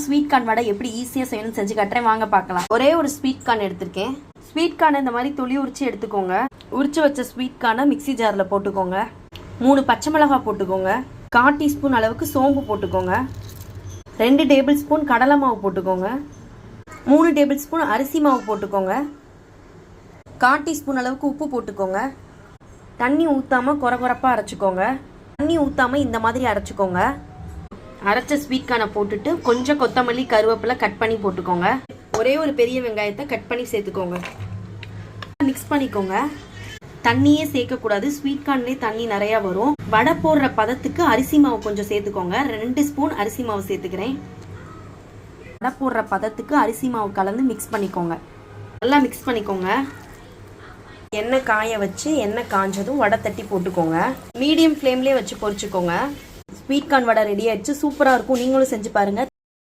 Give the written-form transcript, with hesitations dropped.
Sweet corn வடை எப்படி ஈஸியாக செய்யணும்னு செஞ்சு கட்டுறேன், வாங்க பார்க்கலாம். ஒரே ஒரு ஸ்வீட் கார்ன் எடுத்திருக்கேன். ஸ்வீட் கார்னை இந்த மாதிரி துளி உரிச்சு எடுத்துக்கோங்க. உரிச்சு வச்ச ஸ்வீட் கார்னை மிக்ஸி ஜாரில் போட்டுக்கோங்க. 3 பச்சை மிளகாய் போட்டுக்கோங்க. 1/4 டீஸ்பூன் அளவுக்கு சோம்பு போட்டுக்கோங்க. 2 டேபிள் ஸ்பூன் கடலை மாவு போட்டுக்கோங்க. 3 டேபிள் ஸ்பூன் அரிசி மாவு போட்டுக்கோங்க. 1/4 டீஸ்பூன் அளவுக்கு உப்பு போட்டுக்கோங்க. தண்ணி ஊற்றாமல் குறகுறப்பாக அரைச்சிக்கோங்க. தண்ணி ஊற்றாமல் இந்த மாதிரி அரைச்சிக்கோங்க. அரைச்ச ஸ்வீட் கார்னை போட்டுட்டு கொஞ்சம் கொத்தமல்லி கருவேப்பிலை கட் பண்ணி போட்டுக்கோங்க. ஒரே ஒரு பெரிய வெங்காயத்தை கட் பண்ணி சேர்த்துக்கோங்க. மிக்ஸ் பண்ணிக்கோங்க. தண்ணியே சேர்க்கக்கூடாது, ஸ்வீட் கார்ன்லேயே தண்ணி நிறையா வரும். வடை போடுற பதத்துக்கு அரிசி மாவு கொஞ்சம் சேர்த்துக்கோங்க. 2 ஸ்பூன் அரிசி மாவு சேர்த்துக்கிறேன். வடை போடுற பதத்துக்கு அரிசி மாவு கலந்து மிக்ஸ் பண்ணிக்கோங்க. நல்லா மிக்ஸ் பண்ணிக்கோங்க. எண்ணெய் காய வச்சு எண்ணெய் காஞ்சதும் வடை தட்டி போட்டுக்கோங்க. மீடியம் ஃப்ளேம்லேயே வச்சு பொரிச்சுக்கோங்க. ஸ்வீட் கார்ன் வடை ரெடி ஆயிடுச்சு. சூப்பராக இருக்கும். நீங்களும் செஞ்சு பாருங்கள்.